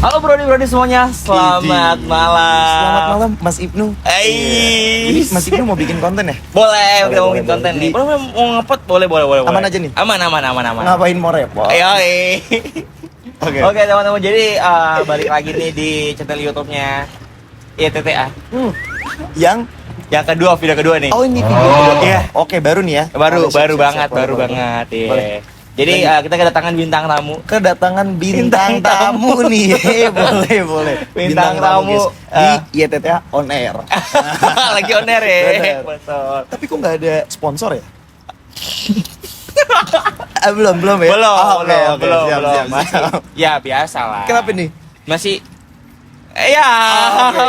Halo Brodi semuanya, selamat malam. Selamat malam Mas Ibnu. Jadi Mas Ibnu mau bikin konten ya? Boleh, kita mau bikin boleh. konten nih. Jadi- Boleh mau ngepot, boleh. Aman aja nih? Aman. Ngapain mau repot? Ayo. Oke. Oke teman-teman, jadi balik lagi nih di channel YouTube-nya ITTA. Yang kedua, video kedua nih. Oh ini video kedua. Iya. Oke baru nih ya. Baru Siap, banget, siap. baru Boleh. banget. Iya. Boleh. Jadi kita kedatangan bintang tamu. Kedatangan bintang tamu nih. boleh. Bintang tamu, di YTTA on air. Lagi on air ya. Bener. Betul. Tapi kok nggak ada sponsor ya? belum ya? Belum, Oke, belum. siap. Masih, ya biasa lah. Kenapa nih? Masih ya,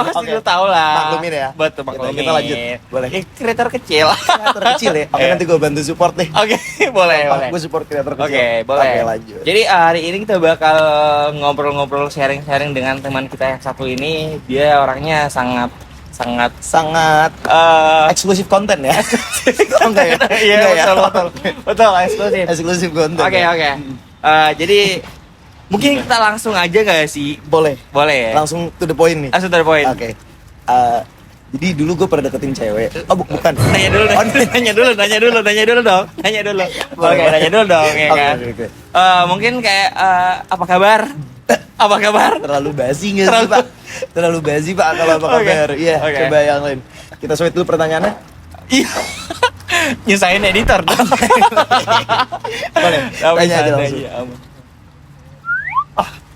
pasti oke. lu tahu lah. Maklumin ya. Betul, maklumin. Kita lanjut. Boleh. Kreator kecil. Kreator kecil ya. Oke Iya. nanti gue bantu support deh. Oke, boleh. Gue support kreator kecil. Oke, boleh. Oke lanjut. Jadi hari ini kita bakal ngobrol-ngobrol, sharing-sharing dengan teman kita yang satu ini. Dia orangnya sangat Sangat eksklusif konten ya. Oh, enggak ya? Iya, Enggak ya? betul, eksklusif. Eksklusif konten. Oke. ya? Jadi mungkin kita langsung aja nggak sih? Boleh. Boleh. Langsung to the point nih. Langsung to the point. Oke. Jadi dulu gue pernah deketin cewek. Oh bukan. Nanya dulu dong. Nanya dulu dong. Oke, nanya dulu dong ya Oke, kan. oke. Mungkin kayak apa kabar? Apa kabar? Terlalu basi nggak sih Pak? Terlalu basi Pak kalau apa Oke. kabar. Iya. Oke. Coba yang lain. Kita sweet dulu pertanyaannya. Iya. Nyusahin editor dong. Boleh. Tanya aja langsung.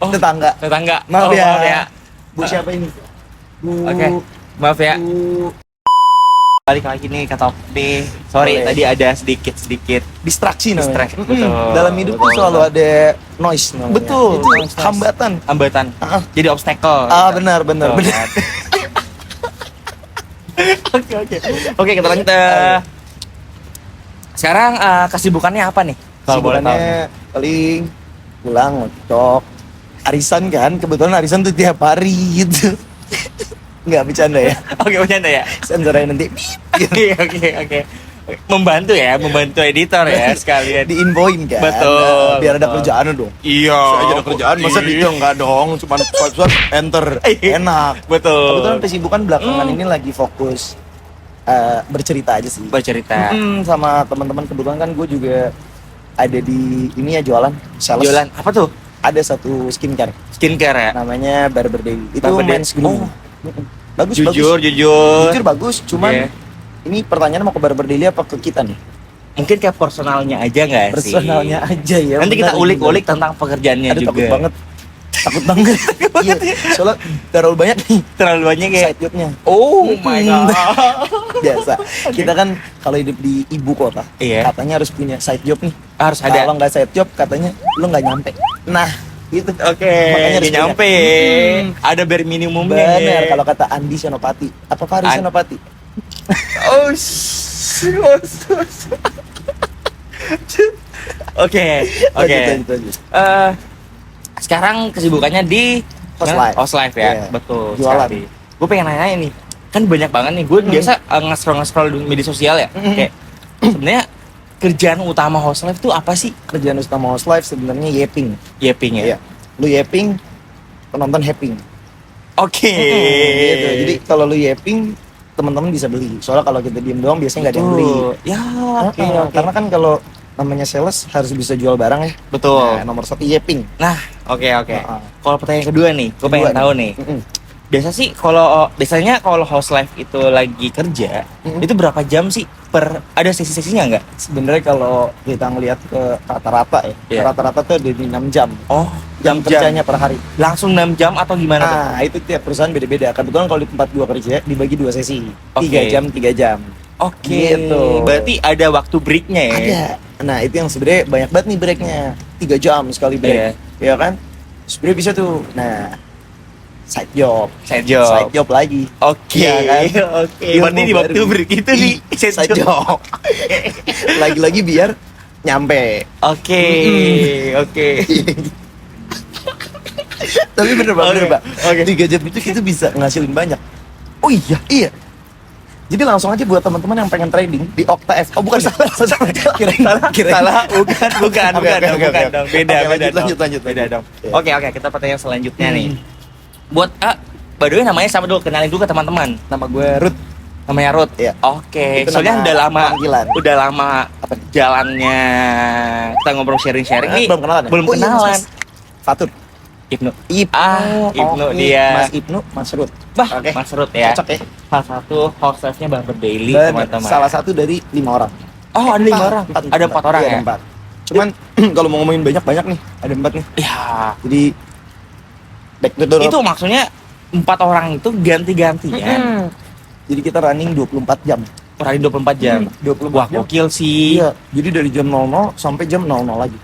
Tetangga. Tetangga. Maaf Oh, ya. Maaf ya. Bu siapa ini? Bu. Oke. Maaf ya. Bu. Balik lagi nih ke topik. Sorry, Boleh. tadi ada sedikit Distraksi namanya. Distraksi, betul. Dalam hidup tuh Betul. selalu ada noise namanya. Betul. Itu hambatan. hambatan. Ah. Jadi obstacle. Benar. Betul, kan? Oke, kita lanjut. Sekarang kesibukannya apa nih? Kalau boleh tahu. Sibukannya paling pulang ngocok. Arisan kan, kebetulan arisan tuh tiap hari gitu. Nggak bercanda ya. Oke, bercanda ya. Sensor aja nanti Oke. Membantu editor ya sekalian. diinfoin kan. Betul, Biar ada betul. kerjaan dong. Iya. Saya aja ada kerjaan, masa dia nggak dong, cuman swipe enter, enak. Betul. Kebetulan kesibukan belakangan ini lagi fokus bercerita aja sih. Bercerita. Sama teman-teman, kebetulan kan gue juga ada di ini ya jualan, sales. Jualan apa tuh? Ada satu skincare, Skincare ya. namanya Barber Daily. Itu Barber men's Daily. grooming. Bagus, Jujur. Jujur bagus, cuman Iya. ini pertanyaan mau ke Barber Daily apa ke kita nih? Mungkin kayak personalnya aja nggak sih? Personalnya aja ya. Nanti kita benar, ulik-ulik benar. tentang pekerjaannya Aduh, juga. takut banget. Iya, soalnya terlalu banyak nih Terlalu banyak ya. side job-nya. Oh my god. Biasa. Kita kan kalau hidup di ibu kota, Iya. katanya harus punya side job nih. Harus ada. Kalau nggak side job, katanya lu nggak nyampe. Nah, gitu. Oke, Makanya harus dia nyampe. Ada bare minimumnya. Bener, kalau kata Andi Senopati. Apa Fahri An- Senopati? Oh, Oke. Lanjut. Sekarang kesibukannya di Host Life. ya, Iya. betul. Jualan. Gue pengen nanya nih, kan banyak banget nih. Gue biasa nge-scroll di media sosial ya. Kayak sebenarnya kerjaan utama Host Life tuh apa sih? Kerjaan utama Host Life sebenarnya yeping. Yeping ya. Iya. Lu yeping, penonton happing. Oke. Gitu. Jadi kalau lu yeping, teman-teman bisa beli. Soalnya kalau kita diem doang biasanya nggak ada yang beli. Ya, oke. Karena kan kalau namanya sales harus bisa jual barang ya. Betul. Nah, nomor satu yeping. Nah, oke. Heeh. Kalau pertanyaan kedua nih, gue pengen Kedua tahu nih. nih. Biasanya kalau House Life itu lagi kerja, itu berapa jam sih ada sesi-sesinya nggak? Sebenarnya kalau kita ngelihat ke rata-rata ya, Iya. rata-rata tuh ada di 6 jam. Oh, Jam kerjanya per hari. langsung 6 jam atau gimana tuh? Nah, itu tiap perusahaan beda-beda. Kebetulan kalau di tempat gua kerja dibagi 2 sesi. Oke. 3 jam, 3 jam. Oke, Gitu. berarti ada waktu breaknya ya? Ada. Nah, itu yang sebenarnya banyak banget nih breaknya. 3 jam sekali break. Ya kan? Sebenarnya bisa tuh. Nah, side job. Side job. Side job lagi. Oke, Iya kan? oke. Ilmu Berarti di waktu baru. break itu nih Side job. Lagi-lagi biar nyampe. Oke, oke. Tapi bener Pak, Oke, bener Pak. oke. 3 jam itu kita bisa ngasilin banyak. Oh iya. Jadi langsung aja buat teman-teman yang pengen trading di Okta F. Oh bukan salah. Salah, bukan dong. Beda dong. Lanjut. Beda dong. Oke. Oke, kita pertanyaan selanjutnya nih. Buat by the way namanya siapa dulu? Kenalin dulu ke teman-teman. Nama gue Ruth. Namanya Ruth. Iya. Oke. Itu Soalnya nama panggilan. udah lama jalannya kita ngobrol sharing-sharing nih. Belum kenalan ya? Belum Oh, iya, kenalan. Fatur. Ibnu. Ibnu Ibnu dia. Mas Ibnu, Mas Ruth. Bah, Oke. Mas Ruth ya. Cocok ya. Salah satu host live-nya Bang Daily, Dan teman-teman. salah satu dari 5 orang. Oh, ada 5 orang. Ada 4 orang Iya, ya? ada 4. Cuman kalau mau ngomongin banyak nih, ada 4 nih. Ya, Jadi back to the road. itu maksudnya 4 orang itu ganti-gantian. Jadi kita running 24 jam. Per hari 24 jam. 24 Wah, jam. gokil sih. Iya. Jadi dari jam 00 sampai jam 00 lagi.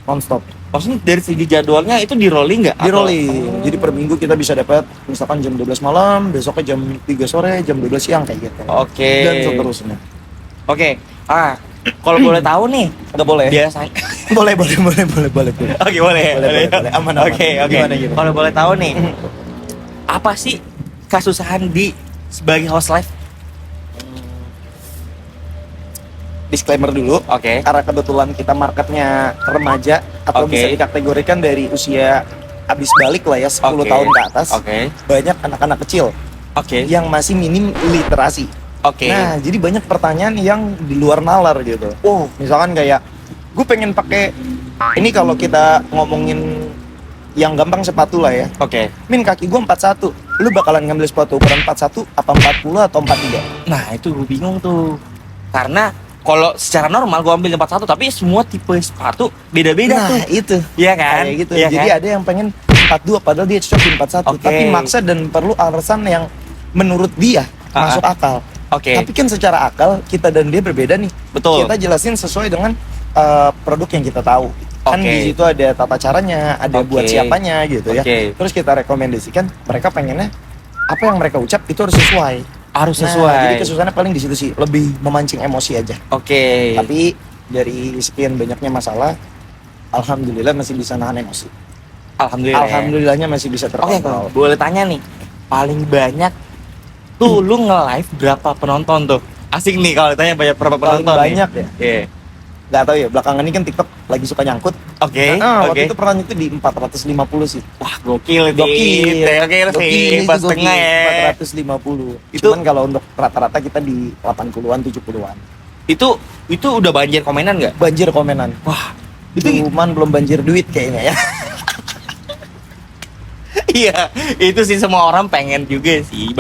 Non-stop. Maksudnya dari segi jadwalnya itu di rolling nggak? Di Atau- rolling. Jadi per minggu kita bisa dapat misalkan jam 12 malam, besoknya jam 3 sore, jam 12 siang kayak gitu. Oke. Dan seterusnya. Oke. Kalau boleh tahu nih, Nggak boleh. biasanya. boleh. Oke, boleh. Boleh. Aman. Oke. Gimana? Kalau boleh tahu nih, apa sih kesusahan di sebagai host live? Disclaimer dulu. Oke. Karena kebetulan kita marketnya remaja atau Oke. bisa dikategorikan dari usia habis balik lah ya 10 Oke. tahun ke atas. Oke. Banyak anak-anak kecil Oke. yang masih minim literasi. Oke. Nah, jadi banyak pertanyaan yang di luar nalar gitu. Oh, misalkan kayak gue pengen pakai ini kalau kita ngomongin yang gampang sepatu lah ya. Oke. Min kaki gue 41. Lu bakalan ngambil sepatu ukuran 41 apa 40 atau 43? Nah, itu gue bingung tuh. Karena kalau secara normal gue ambil 41, tapi semua tipe sepatu beda-beda tuh. Nah, itu. Iya kan? Kayak gitu. Iya Jadi kan? ada yang pengen 42 padahal dia cocok di 41. Oke. Tapi maksa dan perlu alasan yang menurut dia masuk akal. Oke. Tapi kan secara akal kita dan dia berbeda nih. Betul. Kita jelasin sesuai dengan produk yang kita tahu. Kan Oke. di situ ada tata caranya, ada Oke. buat siapanya gitu ya. Oke. Terus kita rekomendasikan mereka pengennya apa yang mereka ucap itu harus sesuai. Harus Nah, sesuai. jadi kesusahannya paling di situ sih, lebih memancing emosi aja. Oke. Tapi dari sekian banyaknya masalah, alhamdulillah masih bisa nahan emosi. Alhamdulillah. Alhamdulillahnya masih bisa Oke, terkontrol. boleh tanya nih. Paling banyak tuh lu nge-live berapa penonton tuh? Asik nih kalau ditanya berapa Paling penonton banyak nih. ya. Iya. Nggak tahu ya, belakangan ini kan TikTok lagi suka nyangkut. Oke. Waktu Oke. itu pernah itu di 450 sih. Wah, gokil sih. Gokil. Gokil sih. Itu Pas gokil, tengah ya. 450. Itu- Cuman kalau untuk rata-rata kita di 80-an, 70-an. Itu udah banjir komenan nggak? Banjir komenan. Wah, itu Cuman belum banjir duit kayaknya ya. iya, itu sih semua orang pengen juga sih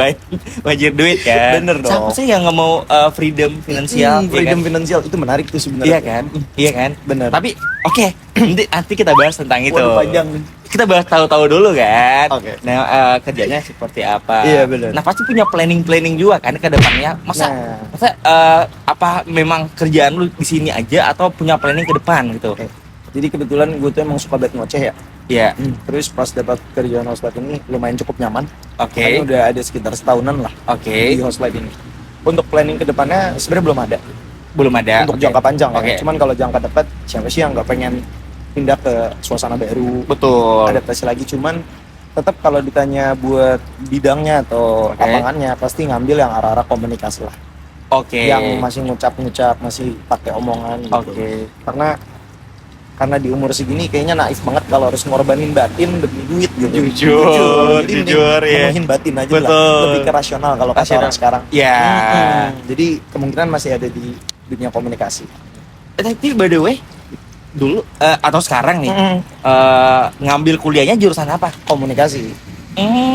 banjir duit kan. Bener dong. Siapa sih yang nggak mau freedom finansial? Freedom iya kan? finansial itu menarik tuh Iya sebenarnya. kan? Iya kan? Bener. Tapi oke, nanti kita bahas tentang itu. Waduh, panjang nih. Kita bahas tahu-tahu dulu kan. Oke. Nah, kerjanya seperti apa? Iya, bener. Nah, pasti punya planning juga kan ke depannya. Masa apa memang kerjaan lu di sini aja atau punya planning ke depan gitu? Oke. Jadi kebetulan gue tuh emang suka banget ngoceh ya. Iya. Terus pas dapat kerjaan host live ini lumayan cukup nyaman. Oke. Makanya udah ada sekitar setahunan lah Oke. di host live ini. Untuk planning ke depannya sebenarnya belum ada. Belum ada. Untuk Oke. jangka panjang Oke. ya. Cuman kalau jangka dekat siapa sih yang nggak pengen pindah ke suasana baru, Betul. adaptasi lagi. Cuman tetap kalau ditanya buat bidangnya atau Oke. lapangannya pasti ngambil yang arah-arah komunikasi lah. Oke. Yang masih ngucap-ngucap, masih pakai omongan gitu. Oke. Karena di umur segini kayaknya naif banget kalau harus ngorbanin batin demi duit gitu. Jadi mending Jujur ya. menuhin batin aja Betul. lah. Lebih ke rasional kalau kata Rasional. orang sekarang. Ya. Jadi kemungkinan masih ada di dunia komunikasi. Tapi by the way, dulu atau sekarang nih Mm-mm. ngambil kuliahnya jurusan apa? Komunikasi.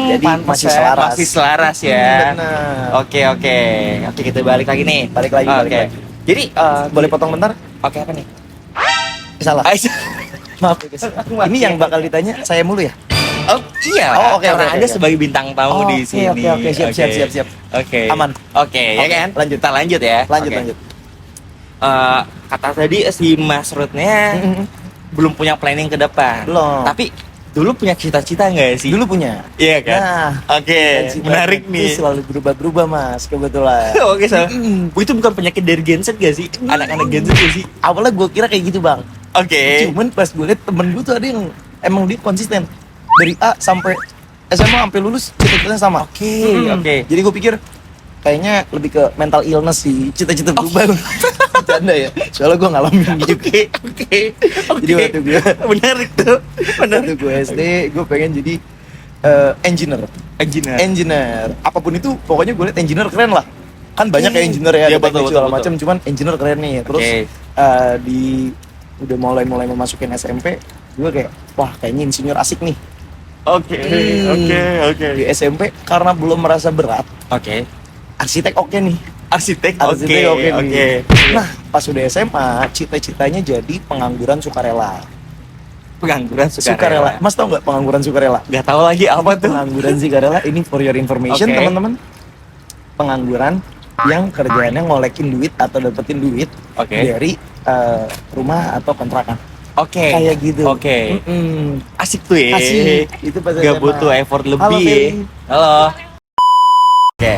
Jadi Pantes masih ya, selaras. Masih selaras ya. Benar. Oke. Oke, kita balik lagi nih. Balik lagi, balik Oke. lagi. Jadi Boleh potong bentar? Oke, apa nih? Salah. Aisyah. Maaf ya guys. Ini yang bakal ditanya saya mulu ya? Oh iya. Oh, oke, Karena oke, Anda oke. sebagai bintang tamu di Oke, sini. oke. Siap. Oke. Aman. Oke, ya Oke, kan? lanjut. Kita lanjut ya. Lanjut, Oke. lanjut. Kata tadi si Mas Ruthnya belum punya planning ke depan. Belum. Tapi dulu punya cita-cita nggak sih? Dulu punya. Iya kan? Nah, Oke, cita-cita menarik itu nih. selalu berubah-berubah mas, kebetulan. Oke, so. Itu bukan penyakit dari Gen Z gak sih? Anak-anak Gen Z gak sih? Awalnya gue kira kayak gitu bang. Oke. Cuman pas gue liat temen gue tuh ada yang emang dia konsisten dari A sampai SMA sampai lulus cita-citanya sama. Oke. Jadi gue pikir kayaknya lebih ke mental illness sih, cita-cita berubah. Bercanda ya, soalnya gue ngalamin gitu. Oke. Jadi waktu gue Menarik tuh. waktu gue SD, gue pengen jadi engineer. Engineer, apapun itu, pokoknya gue liat engineer keren lah. Kan banyak kayak engineer ya, Iya, ada betul, segala betul, macam, cuman engineer keren nih. Terus Oke. udah mulai memasukin SMP, gue kayak wah kayaknya insinyur asik nih. Oke. Di SMP karena belum merasa berat, Oke. arsitek oke nih. Arsitek. Arsitek oke nih. Oke. Nah pas udah SMA, cita-citanya jadi pengangguran sukarela. Pengangguran sukarela. Mas tau nggak pengangguran sukarela? Gak tahu lagi apa tuh. Pengangguran sukarela ini for your information Oke. teman-teman. Pengangguran yang kerjaannya ngolekin duit atau dapetin duit Oke. dari rumah atau kontrakan. Oke. Kayak gitu. Oke. Mm-mm. Asik tuh ya. Asik. Itu pas Gak SMA. butuh effort Halo, lebih. Feli. Halo. Oke.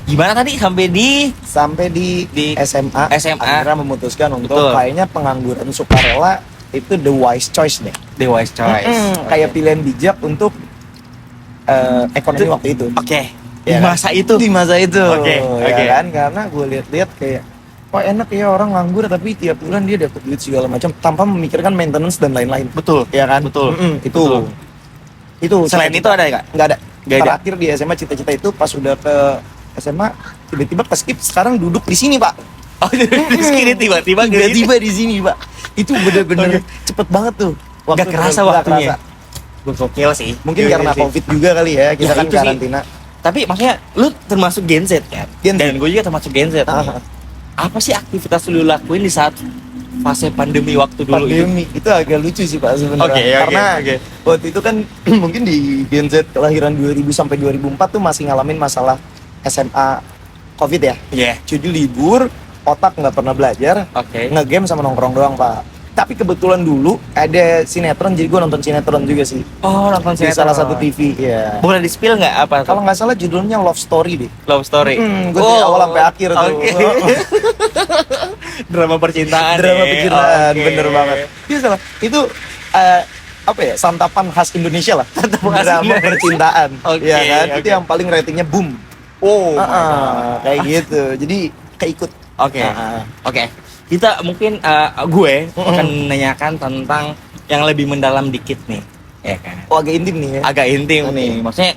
Gimana tadi sampai di Sampai di SMA, SMA. akhirnya memutuskan untuk Betul. kayaknya pengangguran sukarela itu the wise choice deh. The Wise Choice. Mm-mm. Kayak pilihan bijak untuk ekonomi waktu itu. Oke. Di Ya kan? masa itu. Di masa itu. Oke, Ya oke. kan? Karena gue lihat-lihat kayak wah enak ya orang nganggur tapi tiap bulan dia dapat duit segala macam tanpa memikirkan maintenance dan lain-lain. Betul. Ya kan? Betul. Mm-mm, itu. Betul. Itu Selain itu ada nggak? nggak ada. Nggak ada. Terakhir di SMA cita-cita itu pas udah ke SMA tiba-tiba ke skip sekarang duduk di sini, Pak. Oh, di sini tiba-tiba Tiba-tiba di sini, Pak. Itu bener-bener cepet banget tuh. Gak kerasa nggak waktunya. kerasa. Gokil sih. Mungkin Gokil karena sih. Covid juga kali ya, kita Ya, kan itu sih. karantina. Tapi maksudnya lu termasuk Gen Z kan? Gen Z. Dan gue juga termasuk Gen Z. Ah. Apa sih aktivitas lu lakuin di saat fase pandemi waktu dulu itu? Pandemi itu agak lucu sih Pak sebenarnya. Oke, oke, Karena oke. waktu itu kan mungkin di Gen Z kelahiran 2000 sampai 2004 tuh masih ngalamin masalah SMA Covid ya. Iya. Jadi libur, otak nggak pernah belajar, Oke. nge-game sama nongkrong doang Pak. Tapi kebetulan dulu ada sinetron, jadi gue nonton sinetron juga sih. Oh, nonton Di sinetron. salah satu TV ya. Boleh di-spill nggak apa tuh? Kalau nggak salah judulnya Love Story deh. Love Story. Gue dari awal sampai akhir tuh. Oke. Drama percintaan. Drama ya. percintaan, Oke. bener banget. Itu salah. Itu apa ya? Santapan khas Indonesia lah. Santapan khas Drama Indonesia. percintaan. Oke, Ya kan? oke. Itu yang paling ratingnya boom. Oh, my Ah, God. kayak gitu. Jadi keikut. Oke. Ah. Oke. Kita mungkin gue Mm-mm. akan menanyakan tentang yang lebih mendalam dikit nih, ya kan? Oh agak intim nih ya. Agak intim Oke. nih. Maksudnya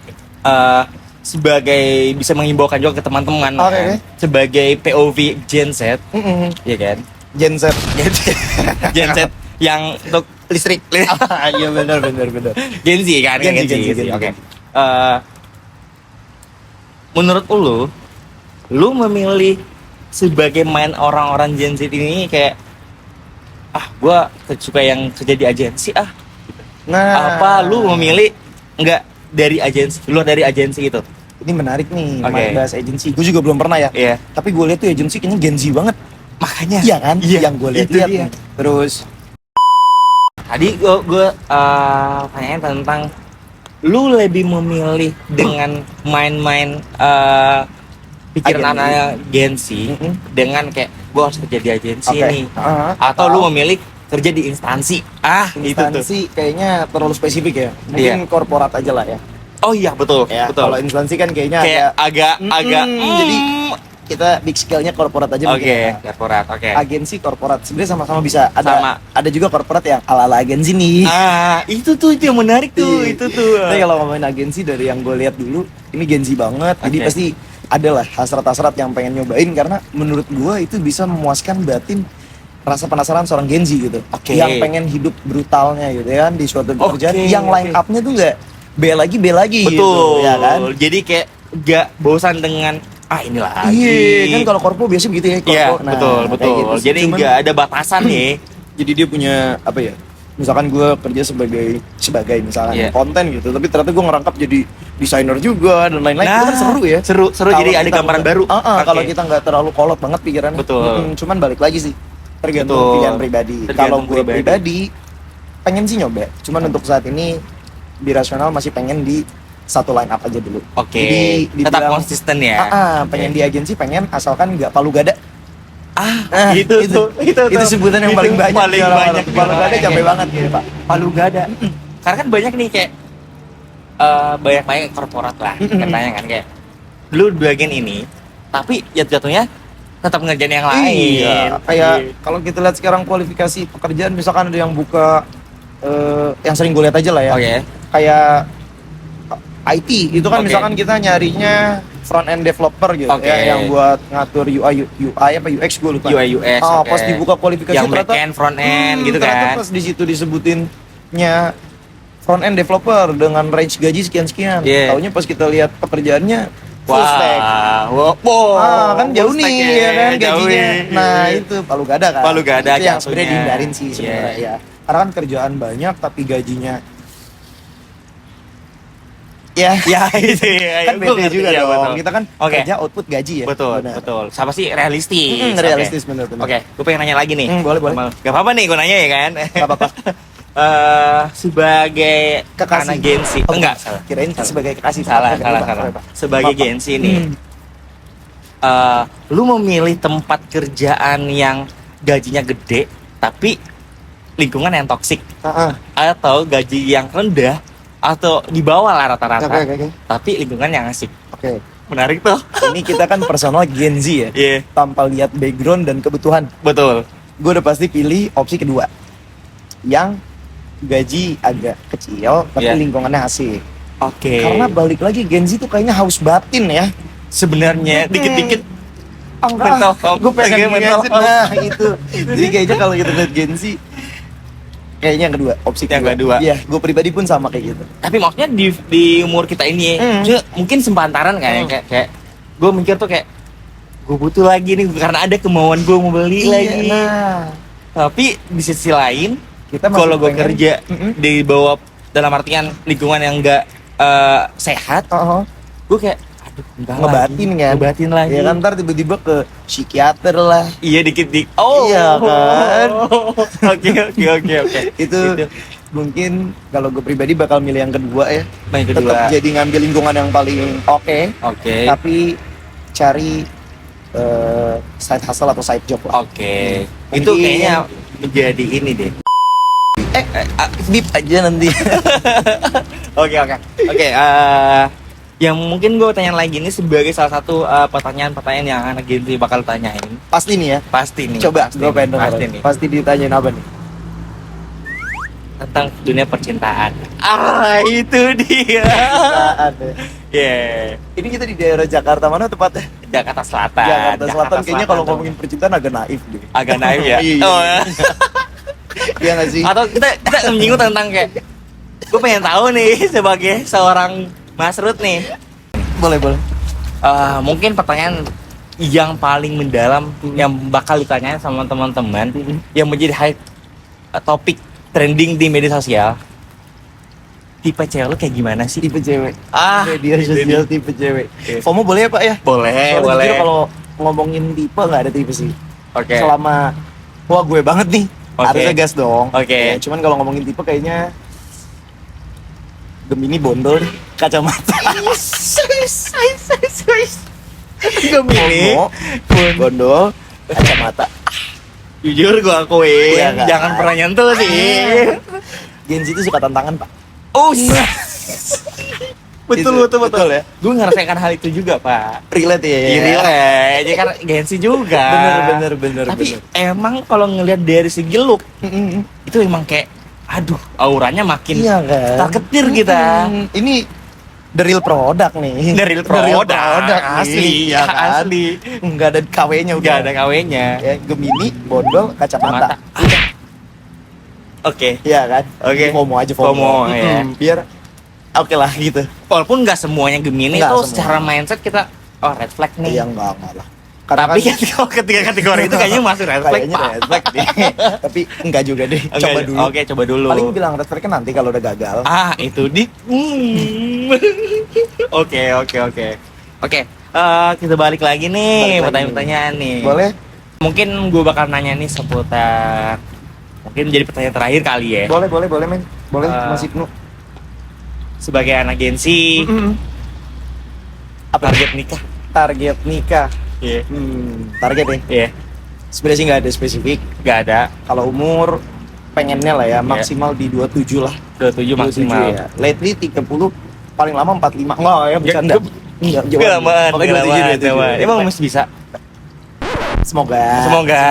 sebagai bisa mengimbaukan juga ke teman-teman Oke, kan? oke. Sebagai POV Gen Z, Mm-mm. ya kan? Gen Z. Gen Z yang untuk listrik. Iya benar. Gen Z kan? Gen Z, Gen Z. Oke. Menurut lu memilih sebagai main orang-orang Gen Z ini kayak gua suka yang kerja di agensi Nah, apa lu memilih nggak dari agensi, luar dari agensi itu? ini menarik nih, Oke. bahas agensi. Gue juga belum pernah ya. Iya. Tapi gue lihat tuh agensi kayaknya Gen Z banget. Makanya Iya kan? Iya, Yang gue lihat. itu dia. Terus tadi gue tanyain tentang lu lebih memilih dengan main-main pikiran Agensi. anak Gen Z Mm-mm. dengan kayak gue harus kerja di agensi Oke. nih, Ah, atau lu memilih kerja di instansi itu tuh. instansi kayaknya terlalu spesifik ya. Mungkin korporat aja lah ya. Oh iya betul Ya, betul. kalau instansi kan kayaknya Kayak agak jadi kita big scale-nya korporat aja oke mungkin. ya. korporat oke. Agensi korporat sebenarnya sama-sama bisa. Sama. Ada juga korporat yang ala-ala agensi nih. Itu tuh yang menarik tuh, Iya. itu tuh. Tapi kalau ngomongin agensi dari yang gue lihat dulu, ini Gen Z banget. Jadi Oke. pasti ada lah hasrat-hasrat yang pengen nyobain karena menurut gue itu bisa memuaskan batin rasa penasaran seorang Gen Z gitu. Oke. Yang pengen hidup brutalnya gitu ya kan di suatu pekerjaan Oke, yang line oke. up-nya tuh nggak B lagi Betul, gitu ya kan. Jadi kayak gak bosan dengan ini lagi. Iya, kan kalau korpo biasa begitu ya. Iya, Korpo. Nah, betul, kayak betul. gitu sih. Jadi Cuman- nggak ada batasan nih. jadi dia punya apa ya, misalkan gue kerja sebagai misalkan Iya. konten gitu, tapi ternyata gue ngerangkap jadi desainer juga dan lain-lain. Itu kan seru ya. Seru Kalau jadi ada kita gambaran nggak- baru. Kalau Oke. kita nggak terlalu kolot banget pikirannya. Betul. Cuman balik lagi sih, tergantung Betul. pilihan pribadi. Tergantung Kalau gue pribadi. pribadi pengen sih nyoba, cuman untuk saat ini birasional masih pengen di satu line up aja dulu. Oke. Jadi Tetap dibilang, konsisten ya. pengen Oke. di agensi pengen asalkan nggak palu gada. itu tuh, itu sebutan yang itu paling banyak. paling di orang-orang. banyak Palu gada capek banget gitu Pak. Palu gada. Karena kan banyak nih kayak banyak korporat lah katanya kan kayak lu di bagian ini tapi jatuhnya tetap ngerjain yang lain. Iya, kayak kalau kita lihat sekarang kualifikasi pekerjaan, misalkan ada yang buka yang sering gue lihat aja lah ya. Oke. Kayak IT itu kan Oke. misalkan kita nyarinya front end developer gitu Oke. ya, yang buat ngatur UI apa UX gue lupa. UI UX. Oh, oke. pas dibuka kualifikasi yang ternyata back end, front end gitu ternyata kan. pas di situ disebutinnya front end developer dengan range gaji sekian-sekian. Iya. Taunya pas kita lihat pekerjaannya full stack. Wow. Kan jauh full nih stack ya kan jauh gajinya. nih. Nah, itu palu gada kan. Palu gada itu yang jatuhnya. sebenarnya dihindarin sih sebenarnya Iya. ya. Karena kan kerjaan banyak tapi gajinya ya Ya itu ya. kan beda juga ya, dong. betul. Kita kan Oke. kerja output gaji ya. Betul, Benar. betul. Sama sih realistis. Mm, Oke. realistis bener-bener. Oke, gue pengen nanya lagi nih. Boleh, boleh. Gak apa-apa nih gue nanya ya kan. Gak apa-apa. Sebagai Kekasih. anak Gensi. Oh, enggak, salah. Kirain sebagai kekasih. Salah. Apa? Sebagai Apa? Gensi nih. Lu memilih tempat kerjaan yang gajinya gede tapi lingkungan yang toksik, Heeh. atau gaji yang rendah atau di bawah lah rata-rata, Oke. tapi lingkungan yang asik. Oke. Menarik tuh. Ini kita kan personal Gen Z ya. Iya, Tanpa lihat background dan kebutuhan. betul. Gue udah pasti pilih opsi kedua. Yang gaji agak kecil tapi Iya. lingkungannya asik. Oke. Karena balik lagi Gen Z tuh kayaknya haus batin ya. sebenarnya dikit-dikit mental health. Gue pengen Mental Gen Z. health. Nah itu. Jadi kayaknya kalau kita lihat Gen Z, kayaknya yang kedua, opsi Yang kedua. Iya, gue pribadi pun sama kayak gitu. Tapi maksudnya di umur kita ini maksudnya mungkin sepantaran kan kayak gue mikir tuh kayak gue butuh lagi nih karena ada kemauan gue mau beli lagi. Nah, Tapi di sisi lain kita masih kalau gue pengen- kerja Mm-mm. di bawah dalam artian lingkungan yang enggak sehat, Oh, gue kayak aduh enggak ngebatin lagi. kan? Ngebatin lagi. Ya kan ntar tiba-tiba ke psikiater lah. Iya dikit-dikit. Oh Iya kan? Oke. Itu mungkin kalau gue pribadi bakal milih yang kedua ya. Yang Tetap kedua. jadi ngambil lingkungan yang paling oke, Oke. tapi cari side hustle atau side job lah. Oke. Mungkin- Itu kayaknya menjadi ini deh. Bip aja nanti. Oke. Yang mungkin gue tanya lagi ini sebagai salah satu pertanyaan-pertanyaan yang anak Gen Z bakal tanyain. Pasti nih ya. Pasti nih. Coba pasti gue nih, pengen denger. pasti nih. Pasti ditanyain apa nih? Tentang dunia percintaan. Itu dia. Apaan ya? Yeah. Ini kita di daerah Jakarta mana tepatnya? Jakarta Selatan. Jakarta Selatan kayaknya kalau Selatan. ngomongin percintaan agak naif deh. agak naif ya. Iya. Oh, Iya nggak sih? Atau kita menyinggung tentang kayak gue pengen tahu nih sebagai seorang Mas Ruth nih. Boleh. Mungkin pertanyaan yang paling mendalam yang bakal ditanyain sama teman-teman yang menjadi high topik trending di media sosial. Tipe cewek lu kayak gimana sih? Tipe cewek. Media itu sosial dia. tipe cewek. Oke. FOMO boleh ya Pak ya? Boleh, Soalnya boleh. jujur kalau ngomongin tipe nggak ada tipe sih. Oke. Selama wah gue banget nih, Oke. harusnya gas dong. Oke. Ya, cuman kalau ngomongin tipe kayaknya Gemini bondol deh, kacamata. Gemini. FOMO, bondol, kacamata. Jujur gue akuin, Iya kan? jangan pernah nyentuh sih. Gen Z itu suka tantangan Pak. Betul Itu, betul ya. Gue ngerasakan hal itu juga Pak. Relate ya. Iya, jadi kan gengsi juga. Bener. Tapi emang kalau ngelihat dari segi look Mm-mm. itu emang kayak, aduh, auranya makin Iya kan. terketir kita. Ini the real product nih. Dari produk asli, ya kan? asli. Enggak ada KW-nya udah. Gak ada KW-nya. Ya, Gemini, bondol, kacamata. Oke. Iya kan? Oke. FOMO aja FOMO, ya. Biar oke lah gitu. Walaupun nggak semuanya Gemini Nggak tuh semua. secara mindset kita red flag nih. Iya enggak lah. Tapi kan kalau ketiga kategori itu kayaknya masuk red flag. kayaknya Pak. red flag deh. Tapi enggak juga deh. Oke, Coba dulu. Oke, coba dulu. Paling bilang red flag nanti kalau udah gagal. Itu di. Oke. Oke, kita balik lagi nih Balik lagi. pertanyaan-pertanyaan nih. Boleh? Mungkin gue bakal nanya nih seputar mungkin menjadi pertanyaan terakhir kali ya. Boleh, men. Boleh, Eh, Mas Ibnu. Sebagai anak Gensi, Apa target nikah. target nikah? Iya. Target ya. Iya, Sebenarnya sih nggak ada spesifik. nggak ada. Kalau umur pengennya lah ya maksimal di 27 lah. 27 maksimal. ya. Lately 30, paling lama 45. Enggak ya, bercanda. Enggak, Kelamaan, Pokoknya 27. Emang masih bisa? Semoga. Semoga.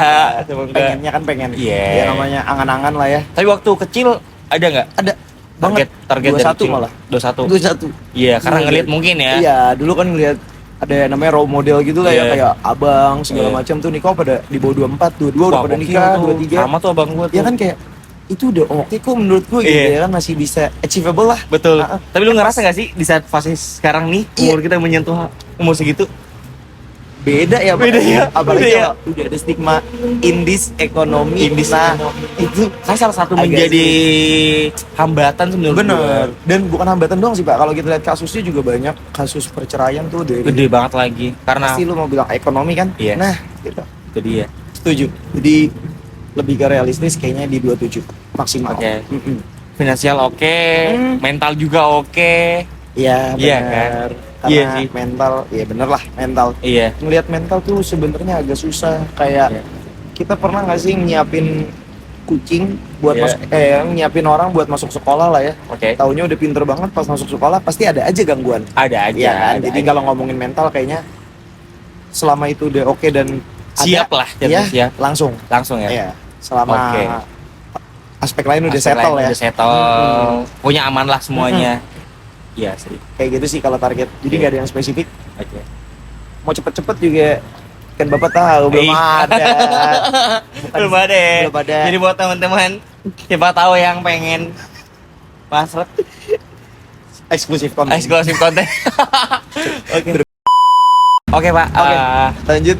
Pengennya kan pengen. Iya. Ya namanya angan-angan lah ya. Tapi waktu kecil ada nggak? Ada banget. Target 21 dari kecil? malah. 21. 21. Iya, karena Iya. ngeliat mungkin ya. Iya, dulu kan ngeliat ada yang namanya role model gitu lah ya, Iya. kayak abang segala Iya. macam tuh nikah pada di bawah 24, 22 udah Wah, pada gokil nikah, tuh. 23. Sama tuh abang gua tuh. Ya kan kayak itu udah oke kok menurut gue gitu Iya. ya kan, masih bisa achievable lah. Betul. Nah, Tapi lu ngerasa gak sih di saat fase sekarang nih Iya. umur kita menyentuh umur segitu? beda ya Beda makanya. ya, Apalagi beda ya. kalau udah ada stigma indis ekonomi. Indis nah ekonomi. itu Saya salah satu agak menjadi hambatan sebenarnya. bener, dan bukan hambatan doang sih Pak, kalau kita lihat kasusnya juga banyak kasus perceraian tuh dari Gede banget lagi karena pasti lu mau bilang ekonomi kan. Iya. Nah gitu, itu dia. setuju, jadi lebih ke realistis kayaknya di 27 maksimal. Oke. Mm-mm. Finansial oke, Hmm. mental juga oke. Iya Iya benar. kan? Karena Iya sih. mental, ya bener lah mental. Iya. Ngelihat mental tuh sebenarnya agak susah. Kayak Iya. kita pernah nggak sih nyiapin kucing buat Iya. masuk, nyiapin orang buat masuk sekolah lah ya. Oke. Taunya udah pinter banget, pas masuk sekolah pasti ada aja gangguan. Ada aja. Iya kan? ada Jadi aja. kalau ngomongin mental kayaknya selama itu udah oke dan Siap ada, lah, jatuh ya, siap. langsung. Langsung ya. Iya. Selama Oke. aspek lain udah Aspek settle lain ya. Udah settle. Punya aman lah semuanya. Iya sih. Kayak gitu sih kalau target. Jadi Iya. nggak ada yang spesifik. Oke. Mau cepet-cepet juga kan Bapak tahu belum Iya. ada. Bukan- Belum ada. Ya. Belum ada. Jadi buat teman-teman siapa tahu yang pengen pasret Eksklusif konten. eksklusif konten. Oke. Oke, Pak. Oke. Lanjut.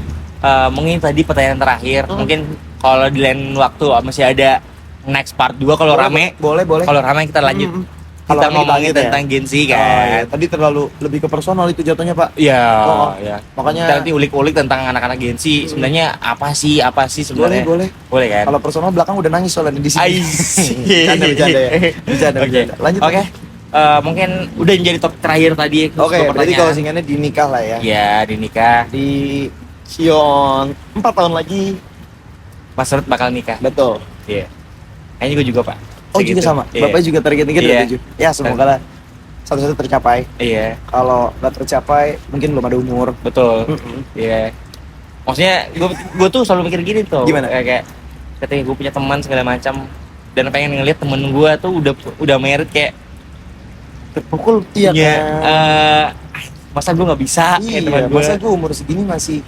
Mungkin tadi pertanyaan terakhir. Hmm. Mungkin kalau di lain waktu masih ada next part 2 kalau rame. Boleh. Kalau rame kita lanjut. Hmm. Kalau Kita rame ngomongin kita lanjut ya. tentang Gen Z Oh, iya. kan. Tadi terlalu lebih ke personal itu jatuhnya Pak. Iya, Oh, ya. makanya- Kita nanti ulik-ulik tentang anak-anak Gen Z. Sebenarnya apa sih sebenarnya? Boleh. Boleh kan? Kalau personal belakang udah nangis soalnya di sini. Ais. Bercanda ya. Bercanda. Oke. Lanjut. Oke. Mungkin udah jadi topik terakhir tadi. Oke, untuk berarti pertanyaan. kalau singkatnya di nikah lah ya. Ya, di nikah. Di Sion 4 tahun lagi. Mas Rut bakal nikah. Betul. Iya. Kayaknya gue juga, Pak. Oh Segitu. juga sama. Iya. Bapak juga target nikah Iya. 27. Ya semoga lah satu-satu tercapai. Iya, Kalau nggak tercapai mungkin belum ada umur. betul. Mm-mm. Iya. Maksudnya gue tuh selalu mikir gini tuh. Gimana? Kayak ketika gue punya teman segala macam dan pengen ngeliat temen gue tuh udah married kayak terpukul. Iya punya, kan? masa gue nggak bisa kayak teman Iya, gue masa gue umur segini masih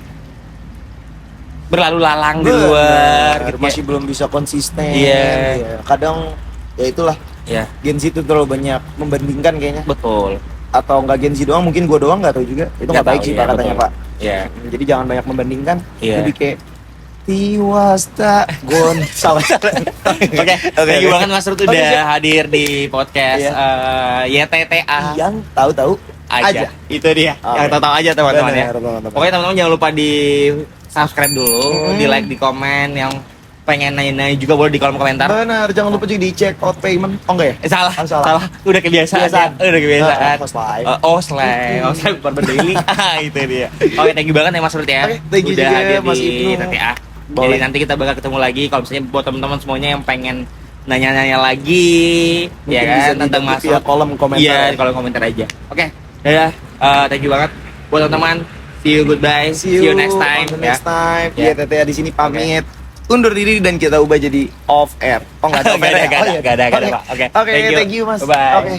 berlalu lalang di bener, luar gitu, masih belum bisa konsisten. Iya. Iya. Kadang ya itulah, ya Gen Z itu terlalu banyak membandingkan kayaknya. betul. Atau nggak Gen Z doang, mungkin gue doang nggak tahu juga. Itu nggak baik tahu, sih iya, Pak katanya betul. Pak. Iya. Jadi jangan banyak membandingkan. Iya. Lebih kayak Tiwasta Gon salah. Oke, thank you banget Mas Rut udah Oke, siap. hadir di podcast Iya. YTTA Yang tahu-tahu aja. Itu dia. Oke. Yang tahu-tahu aja teman-teman ya. Bener, teman-teman. Pokoknya teman-teman jangan lupa di subscribe dulu, Mm. di like, di komen. Yang pengen nanya-nanya juga boleh di kolom komentar. Benar, jangan lupa juga di check out payment. Oh enggak ya? Salah, Oh, salah. salah. Udah kebiasaan. Kebiasaan. Ya. Udah kebiasaan. Host live. Host live Barber Daily. Itu dia. Oke, thank you banget ya Mas Rut ya. Oke, thank you udah juga, hadir Mas di Ibnu. TTA. Jadi Boleh. nanti kita bakal ketemu lagi kalau misalnya buat teman-teman semuanya yang pengen nanya-nanya lagi Mungkin ya bisa kan tentang dibantu Mas via Rut. kolom komentar. Iya, di kolom komentar aja. Oke. Dadah. Thank you banget buat teman-teman. See you, goodbye. See you next time. on the next time. Ya. Iya, TTA di sini pamit. Undur diri dan kita ubah jadi off air. Oh enggak ada off air. Nggak ada, ya? nggak ada, Oh, iya. nggak ada, Oke. Pak. Oke, Oke, thank you Mas. Bye-bye. Oke.